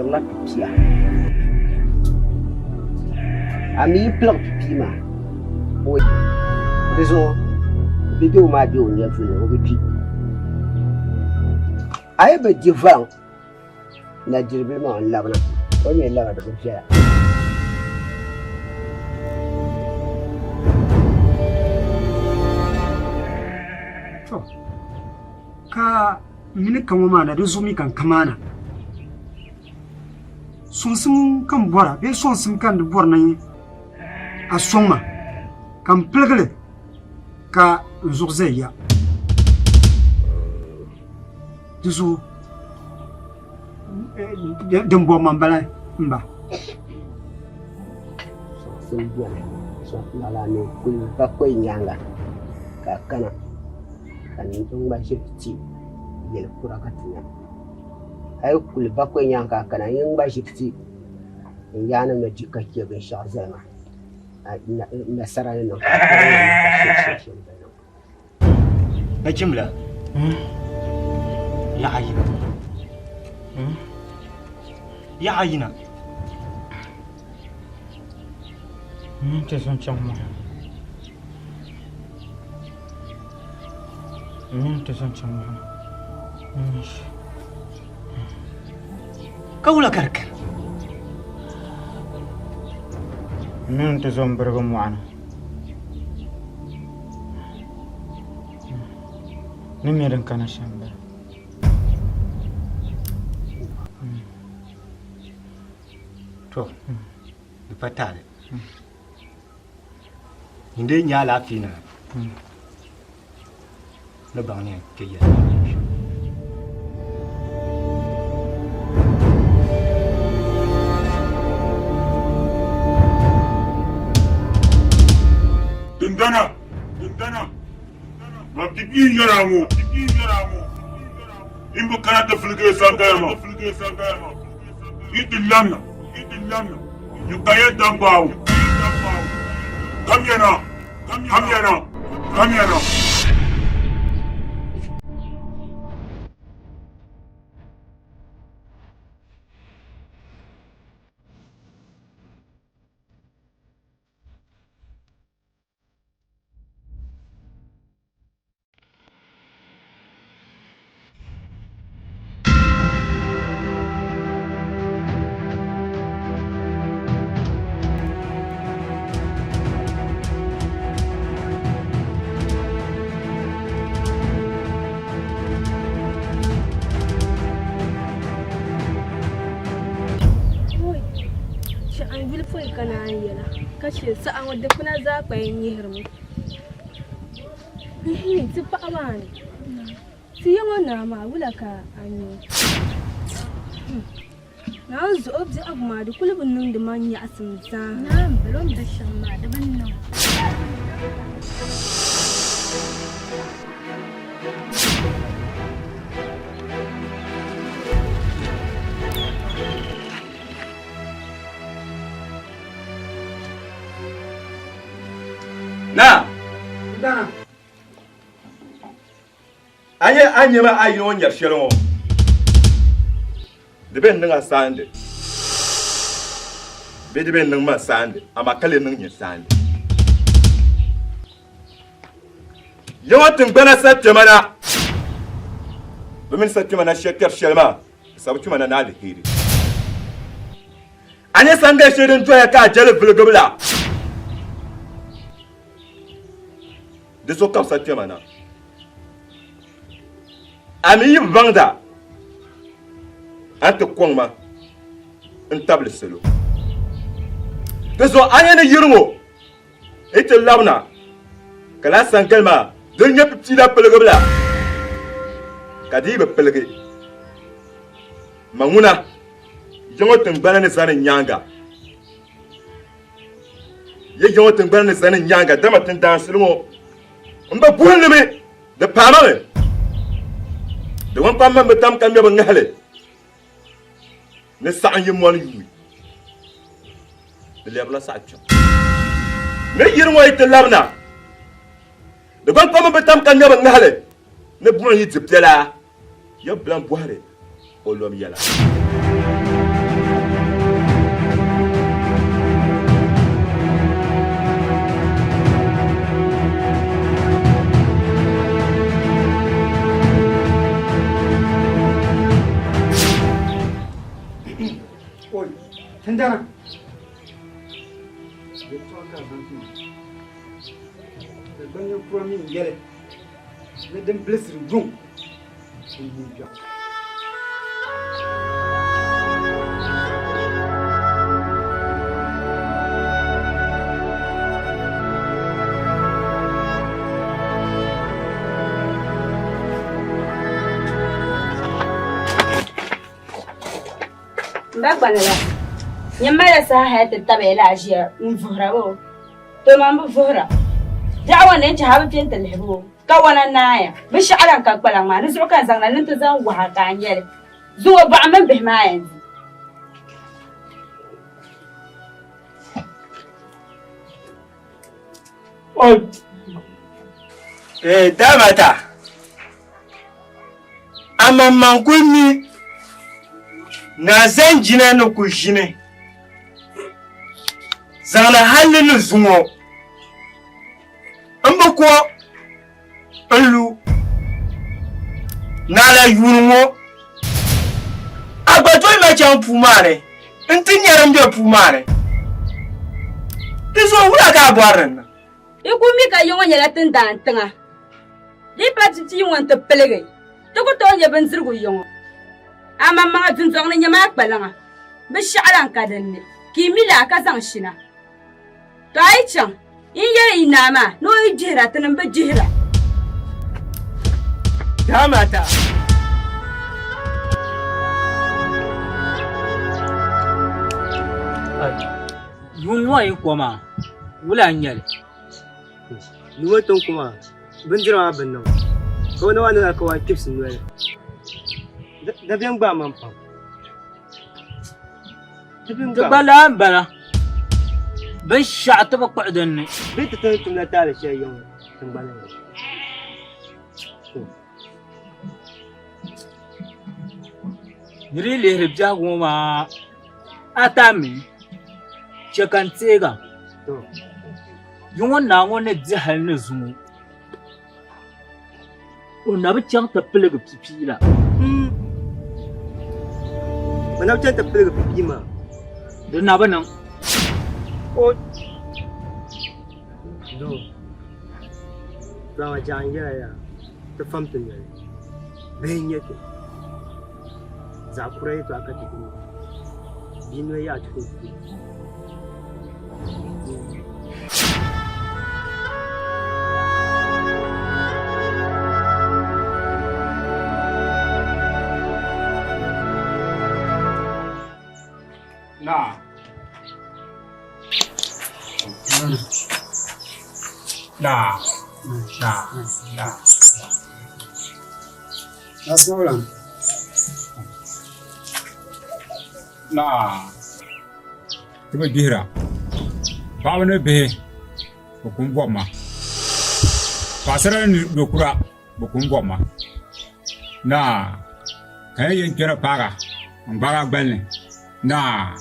la PIPIYA. Ami plug PIPIYA ma. Oui. Désolé. Vidéo ma dit on y a venu au repi. Aïe be divan. Na dirbe ma on l'a. On est là de faire. Ka mini kan ma na zumi kan kamana sun sun kan bora be son sun kan da bor nan a soma kan plegle ka zurzeya dusu dem bo man bala mba sun bora so la ne kul ba koy nyanga ka kana kan tun ba shi ci yel kura katinya ay kul ba ko nyanka kana yin ba shi ci yana me jikakke bin sha zama na sarane no na jimla ya ayina ya ayina te son chama te son chama كولا كركر من تزوم برقم معنا نميرن كان شامبا تو بفتال inde nya lafi na na ba ne ke ya Dindana. Ma PIPIYA yaramu. Imbu kana ta fulge sangayama. Idillamna. Yukaye dambawu. Kamyana. Kashe sa'an wadda kuna zaɓayin yi hirmu. Ti fa abani. Ti yi wana ma wula ka anyo. Na zo obje abu ma da kulubin nan da man ya asimta. Na balon da shan ma da ban nan. Na anye ma ayi on yar shelo de ben nga sande be de ben ma sande ama kale nang nya sande yawatin bana satte mana domin satte mana shekar shelma sabuki mana na alheri anye sanga shedin to ya ka jale bulgubla de so kam satte mana ami bangda ante kwangma intable selo de so anye ne yirmo ite labna kala sankelma dunya piti la pelgobla kadi be pelge manguna jongotin bana ne sanin nyanga ye jongotin bana ne sanin nyanga damatin dansilmo mba bulnimi de pamame de wan pamma me tam kam yoba ngale ne sa'an yimon yuwi de lebla sa'cho ne yirmo ite labna de wan pamma me tam kam yoba ngale ne buan yi dipela yo blan boire olom yala Oi, tendana. Ye to ka san tu. Da ban yo pro mi yele. Ne dem blessir rum. Dagbani la. Nyamala sa hayat tabela ajiya mvuhra bo. To mambu vuhra. Da'wa ne ta habu tin talhibu. Kawana naya. Bishi alan ka kwalan ma nisu kan zang nan ta zan wa ka nyele. Zuwa ba man bih ma yanzu. Oh. Damata. Amman kunni na zan jina no ku jine. Zana halin zumo. Amba ko allu na la yurmo. Abato ma chan pumare. Ntin yaram de pumare. Tiso wula ka boarna. Ikumi ka yonga nyala tin dan tanga. Di pati ti won te pelege. To ko to ye ben zirgu yonga. Ama ma tin zong ne nyama kbalanga. Be sha'alan ka danne. Ki mila ka zang shina. To ai chan. In ye inama no jira tin be jira. Damata. Yun wa yi koma wula nyale. Nuwa ton kuma bin jira abin nan. Ko na wani ka wa tips ne. Da biyan ba man fa. Bala bala. Ben sha'ta ba qadani. Bita ta tuna ta da shi yau tun bala. Yiri le ribja goma atami chekantega. To. Yungon na ngone jahal ne zumu. Ona bi chang ta pelega pipila. Mana wucin ta pelega pipi ma. Da na banan. O. Do. Rawa jan ya ta famtin ne. Bayin yake. Zakurai to aka tafi. Bino ya cikin. Nah. Asmalan. Nah. Tiba bihra. Bawa ne be. Bukum boma. Pasara ni dokura. Bukum boma. Nah. Kayak yang kira para. Bara balne. Nah.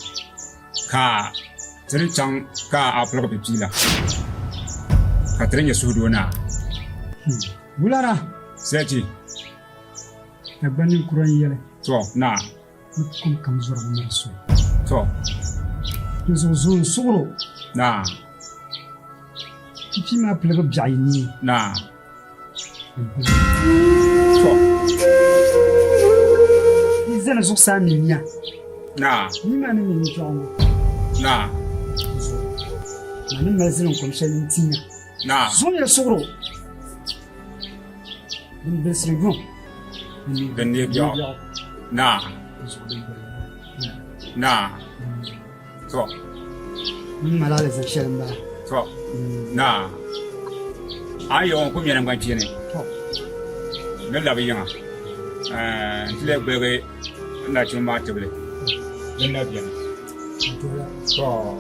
Ka. Jadi cang ka upload pipila. Katanya suhu na. Bulara. Seti. Dagbani kuran yele. So, nah. Mutum kam zura merso. So, Tuzo zon sugro. nah. Pipi ma pelega bjaini. Nah. So, Izana zuk sa minya. nah. Ni ma ni mi jongo. Nah. Mani mazin ko shalin tinya. Nah. Zon ya sugro. Bin besrigon. Dan dia jawab. Nah. Nah. So, Ni malala zan shalin ba. so. Nah. Ayo ko mi nan banci ne. To. Ne labi yana. Tile bebe na chuma table. Ne labi yana. So,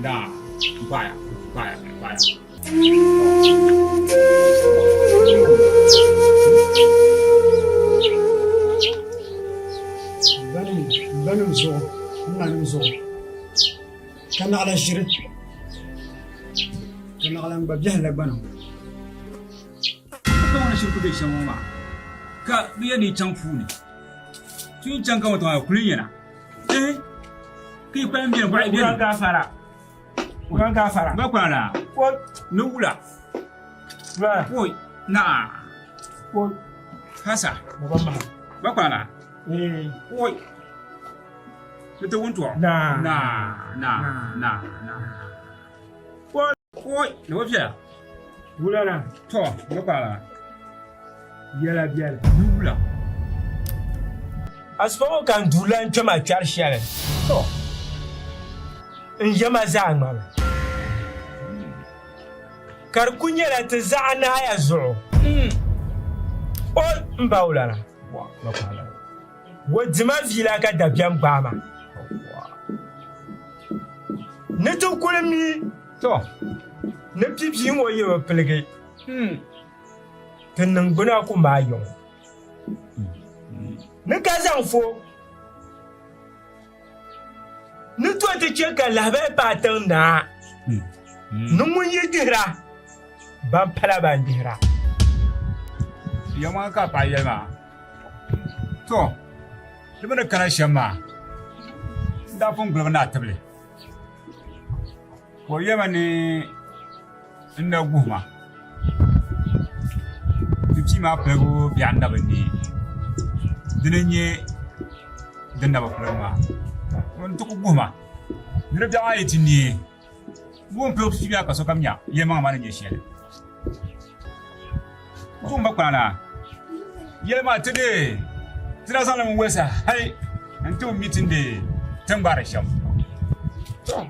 nah. Baya. Banim zo. Manim zo. Kana ala jire. Kana ala mbabjah la banam. Ka wani shirku bai shan wama. Ka biya ni can fu ne. Tun can kama ta kulin yana. Ki pa mbi ba bi. Ugan gafara. Ba kwana. Ko No wula. ba Oi. Na. ko Hasa. babban ma. Ba kwana. Oi. Ito wunto. Na. Na. Oi. No wafia. Wulana. To, ba kwana. Yala biala. No wula. Asfo kan dulan chama char share. To. In jama za ngama. Kar kunyela ta za'ana ya zo. O mbawulana. Wa, ba kwana. Wadzima vila ka dabian bama. Ne to kulmi To. ne pipi wo ye wa pelge. Tan nan guna ku ma yon. Ne ka zan fo. Ne to te che ka la ba pa tan na. Nu mun ye dira. Ban pala ban dira. Yama ka pa yama. To. Dibana kana shamma. Da fun gurba na table. Ko yama ne inda guma. Tuti ma pego bi anda bandi. Dinenye dinna ba plama. Won to guma. Nira bi ayati ni. Won pe ofi bi aka so kamnya. Yema ma ne shele. Zumba kwana. Yema today. Tira sana mun wesa. Hai. Antu meeting de tambara sham. To.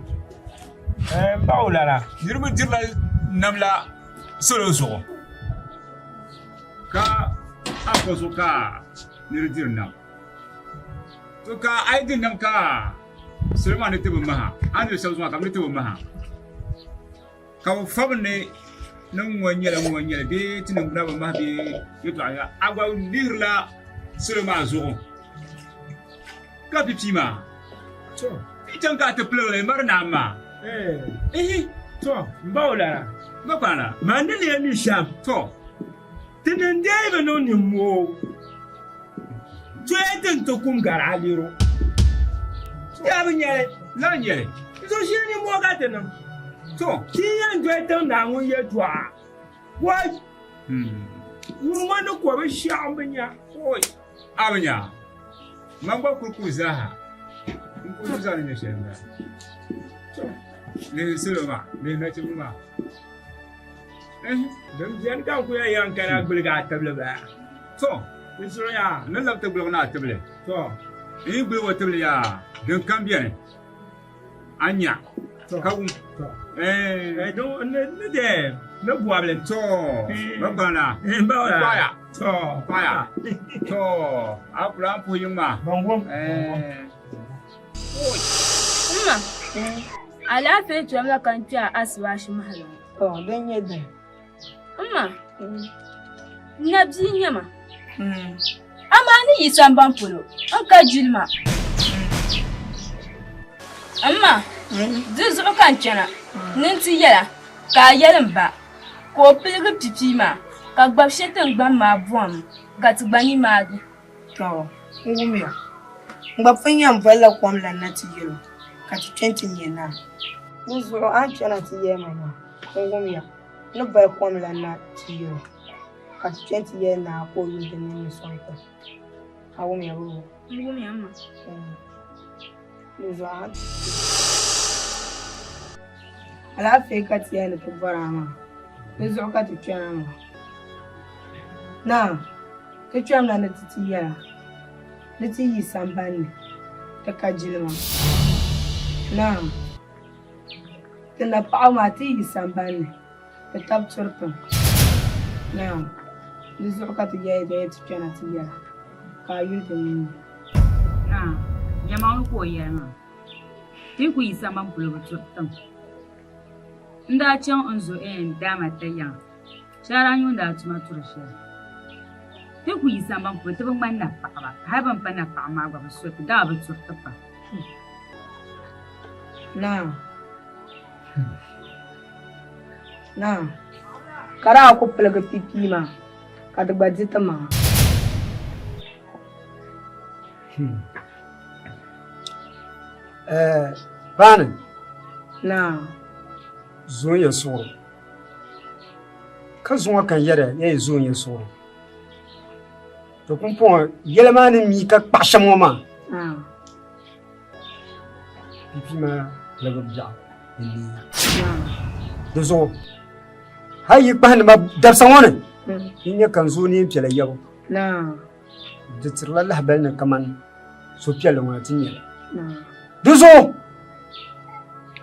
Mbawulana. Yirmu dirla namla solo so. Ka akoso ka nirdir nam. To ka aidin nam ka Sulaiman ne tebe maha. Anu shawzuma ka ne tebe maha. Ka fabne nan wanyela be tinan guna ba maha be yoto aya agwa nirla Sulaiman zo. Ka pipima. To. Itan ka te plele marna ma. To, mbawulana. Ba kwana. Mandele ya ni sham. To. Tenen dai no ni mo. To eden to kum garaliro. Ya banyere. La nyere. So shi ni mo ga tenan. To. Ti yan do eden na won ye to a. Wai. Wurma no ko be sham banya. Oi. Abanya. Mangba kukuza. Kukuza ni shenda. To. Ne Sulaiman, ne na chuma. Dan jan kan ku ya yan kana gulga table ba. To. Ni so ya. Nan labta gulga na table. To. Ni gbe wa table ya. Dan kan bien. Anya. To. Kawun. To. Do ne de. Ne boable. to. Ba kwana. Mbawula. Fire. To. Fire. To. Apra pu yuma. Bangwom. Umma. Alafe tuwam la kan tiya aswashi mahala. Oh, dan yadda. Umma. Nabi nyama. Ama ni yisan bampulo. Anka jilma. Amma. Zuzu kan chana. Ninti yala. Ka yalan ba. Ko pilga pipima. Ka gbab shetan gbam ma buam. Ga Dagbani ma du. To, ngumya. Ngbafen yam valla kwam la nati yelo. Ka ti 20 yena. Zuzu an chana ti yema ma. Ngumya. No ba kwam la nati yelo. Ka ti 20 yena ko yu de ni sonko. Ngumya ro. Ngumi amma. Zuzu an. Ala fe ka ti yana to barama. Zuzu ka ti chana ma. Na. Ke cham la nati ya. Nati yi sambani. Ta kajilma. Na. Tana pa ma ti yi sambani. Ta tab churpin. Na. Zuzu ka ti ya da ti chana ti ya. Ka yu de ni. Na. Yama ko yana. Ti ku yi saman bulo churpin. Nda chan onzo dama tayan. Shara yunda tuma turshi. Ti ku yi saman bulo ti ban na pa ba. Ha ban pa na pa ma ba so ti da ba churpin pa. Na. Na. Kara ko plaga pipima. Ka Dagbani tama. Bani. Na. Zo ya soro. Ka zo kan yada ya zo ya soro. To kun po yelamani mi ka kpashamo ma. Pipi ma laba bia. Ni. Dozo. Hayi kpahni ma dabsa woni. Inya kan zo ni pela yabo. Na. Ditirla lahbal na kaman so pela wona tinya. Na. Dozo.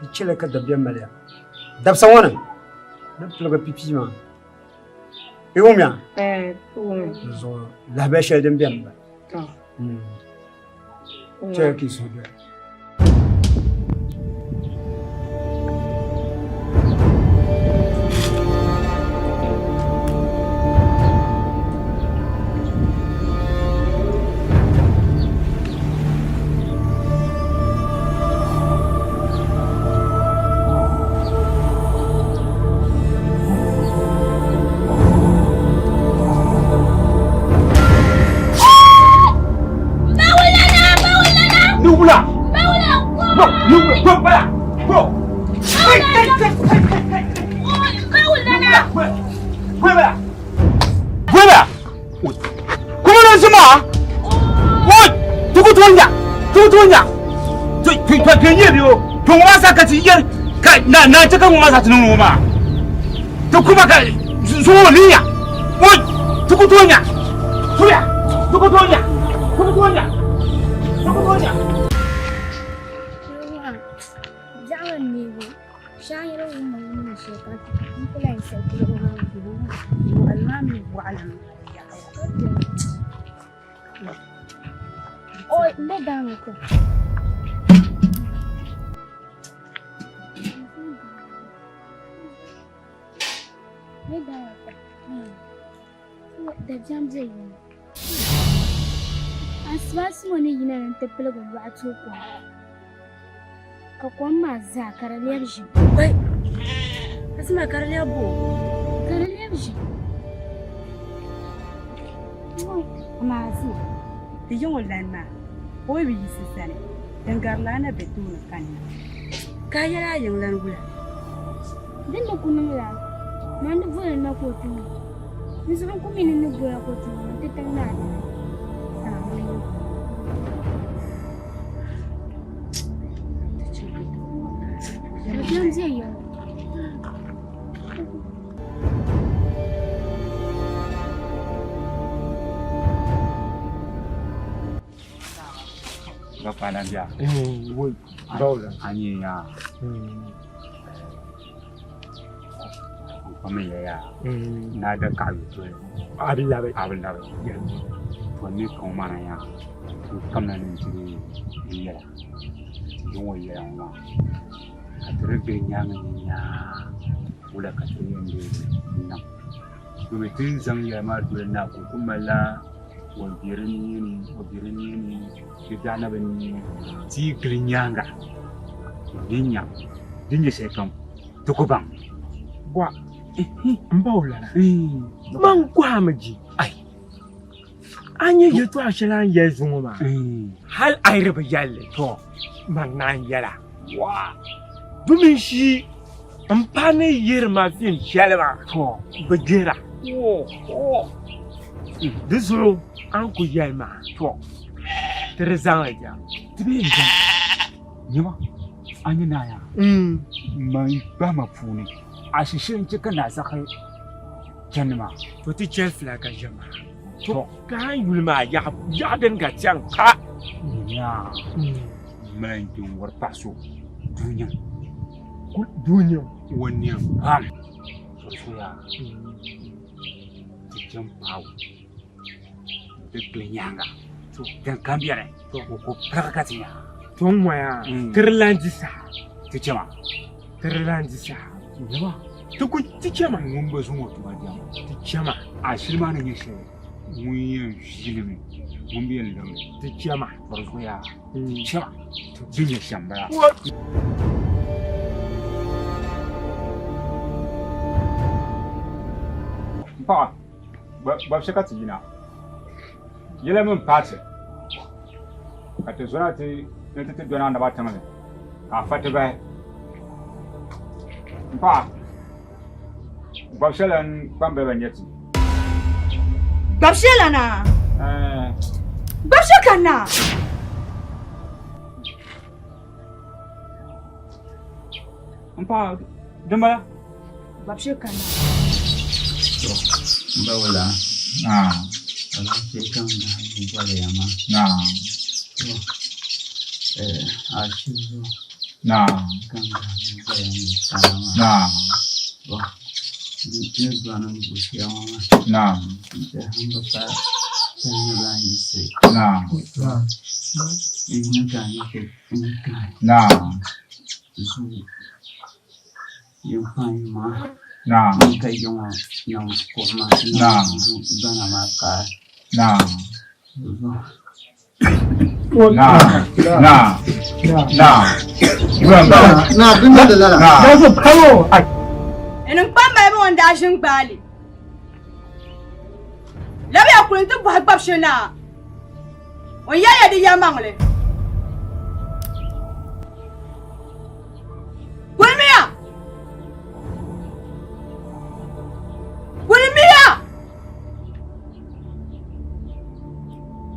Ichele ka dabya malya. Dabsa woni. Na pela pipi ma. Iwumya. Dozo lahbal shel dem biamba. Check is good. Na ta kan wasa tunan ma to kuma ka so liya wai tukutonya tuya tukutonya jawan ni bu shayiro mu mun sheka in kula sai ku almami wa alam oi me dame ko da jam zai yi aswasu wani yana nan tafiya ga wato ko ka kwamma za karaliyar shi wai asma karaliyar bo karaliyar shi ma su da yin wallan ma ko bi su sane dangarla na betu na kanna kayara yin lan gula din da kunun la nan da vuwa na kotu ni zan kuma ni vuwa kotu ta tanna Jam zai yi. Ba kwana biya. Wai, dole. Ani ya. Kuma ya. Na da kayu to. Abin labai. To ni kan mana ya. Kamna ni ji ya. Don ya ma. Atrebe nyanga nya ula katuyende na kumetin zang ya ma dole na ko kuma la wabirini kidana bani ti klinyanga dinya sai kam to ko bang wa mbawla man kwa maji ai anye yeto ashela yezu ma hal ai raba yalle to man nan yala wa domin shi amfani yir mafin shalama to bajera dizo an ku yalma to trezan ya tibe nja nyama anya na ya mai ba ma funi a shishin kika na sakai janma to ti chel flaka jama to ka yulma ya den ga can ka ya mai kin war paso dunya wani ham soya cikin pawo duk linyanga to dan kambiare to ko prakatinya ton waya kirlandisa tichema yawa to ku tichema mun ba sun wato ba diam tichema a shirma nan yake mun yin shilimi mun biyan da tichema farzoya tichema to jinya shambara ba shi ka tsina yele mun pace ka te zona te ne te dona da ba ta mane Afatibai. Pa. Babshalan Bambevanyeti. Babshalana. Babshakana. Pa. Dembala. Babshakana. Mbawala. Ala chekan na mbale yama. Ashizo. Kanga mbale yama. Ni bwana mbushia mama. Hamba pa sana langi se. Ina gani ke ina. Zu. Yupai ma. Kai yong yang koma. Bana maka. Enum pamba mo anda shin bali. Labi akulin to ba babshana. O yaya di yamangle.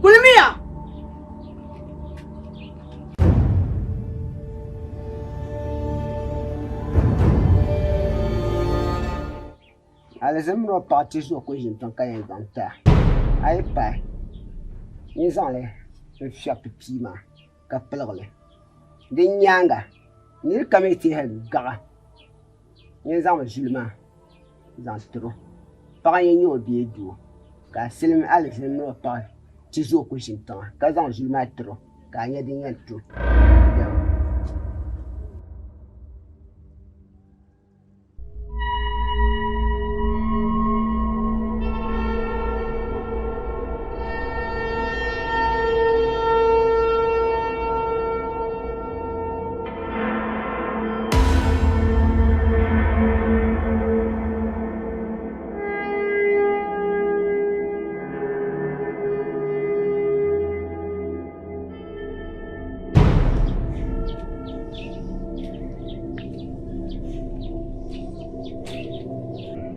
Gulmiya. Alazim no party so ko jin ton kan ganta. Ai pa. Ni zale. Le fia PIPIYA ka pelgle. Din nyanga. Ni kamiti hel gaga. Ni zama julma. Zan tro. Pa yin yo bi du. Ka silim alazim no pa ti so ko jin ton. Ka zan julma tro. Ka nya din yan tro.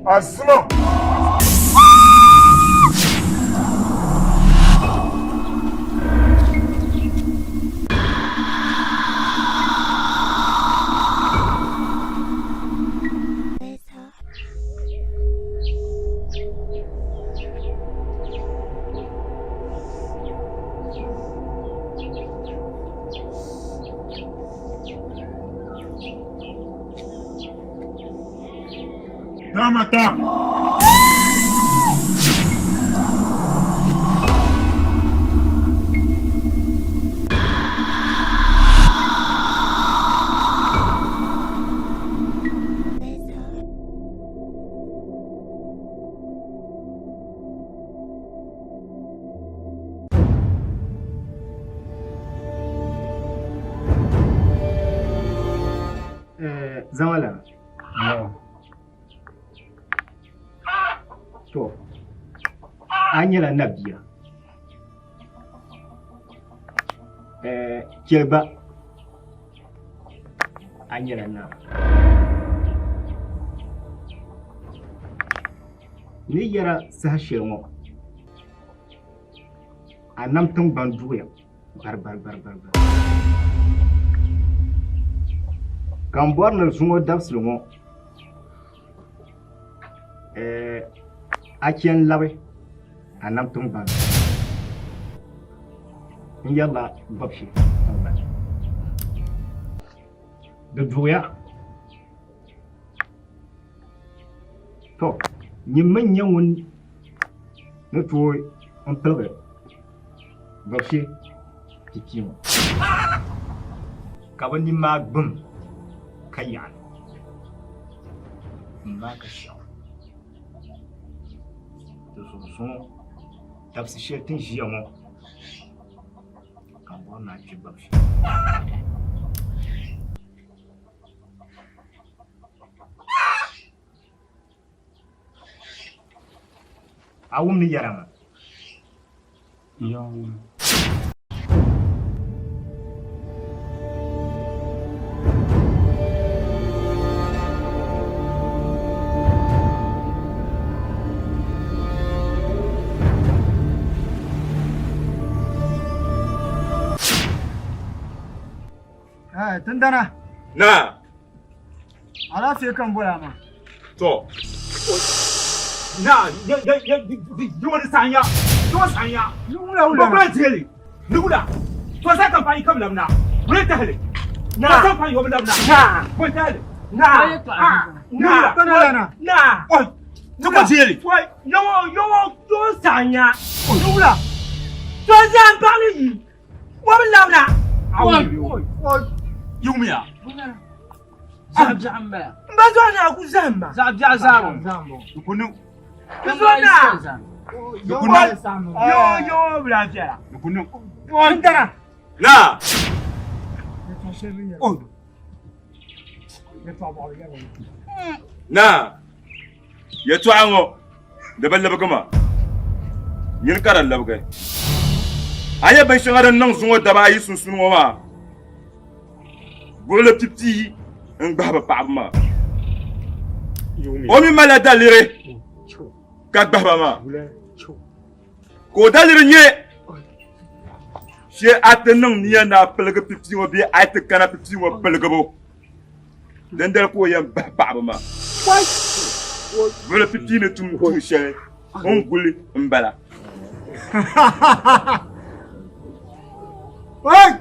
Asma! Mata. Zamala. To, an yi ranar biya. Kirba, an yi ranar. Ni yara su hashe mu a nan tun ban duya barbar. Gambuwar na zungo dafsu mu akiyan lawe a nan tun ban in yalla babshi da duya to ni manyan wani na tuwo an talga babshi kikiyo kaban ni ma gbin kayan ma ka shawo son tafsi shetin shi yamo kan wannan ci babshi awum ni yarama Tundana. Na. Ala fiye kan boya ma. To. Na, you want to sign ya? You want to sign ya? You want to tell you. Nugula. To sai kan fa kam lamna. Wure ta hale. Na san fa yo lamna. Na. Ko ta hale. Na. Na. Tundana. Na. Oi. To ko jeli. Oi, yo sign ya. Nugula. To san pa ni. Wo lamna. Oi. Yumia. Zamba. Mbazona kuzamba. Zambo. Ukunu. Kuzona. Yo blafia. Ukunu. Tundana. Na. Oh. Na. Ya to ango. Da ban laba kuma. Yin karan laba kai. Aya ban shangaran nan zungo da ba yi sunsun wa. Gole pipti ngba ba ma. O mi mala dalire. Ka gba ma. Ko dalire nye. She atenang niya na pelga pipti wo bi ate kana pipti wo pelga bo. Den der ko yam ba ma. Gole pipti ne tum ko she. On guli mbala. Oi!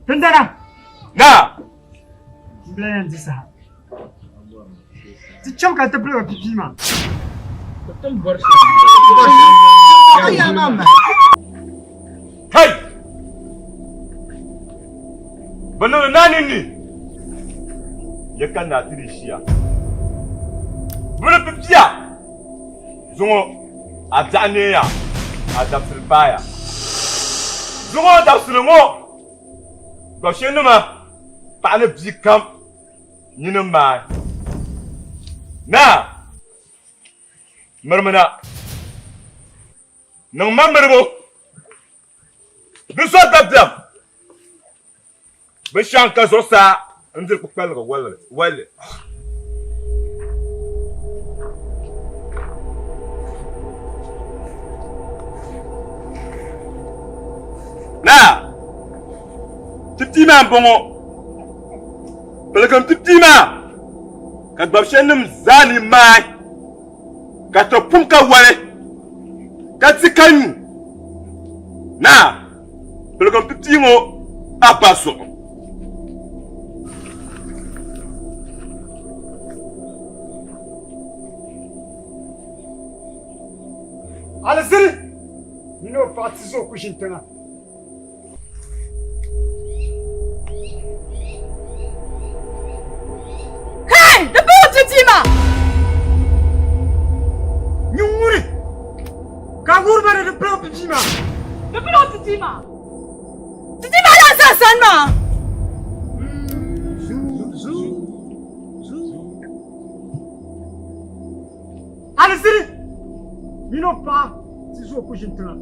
Tundana. Na. Blayan disa. Ti chauka ta bula pipi ma. Betul borsi. Ya mama. Hey! Bano nani ni? Ya kan na tiri shia. Bula pipia. Zungo adane ya. Adapsil baya. Zungo adapsil ngo. Goshen ma. Pa na bi kam. Nyina ma. Na. Marmana. Nang mamberbo. Biso dabdam. Bishanka zosa ndir ku pelga wale. Na. Titima bongo. Pelgam titima. Ka babshenim zani mai. Ka to punka wale. Ka tsikanyu. Na. Pelgam titimo apaso. Alazir. Nino patizo kushintana. Hey, the boat titima. Nyunguri. Kagur bare de pro pipi ma. The boat titima. Titima la sasan ma. Alazir. Nino patizo kushintana.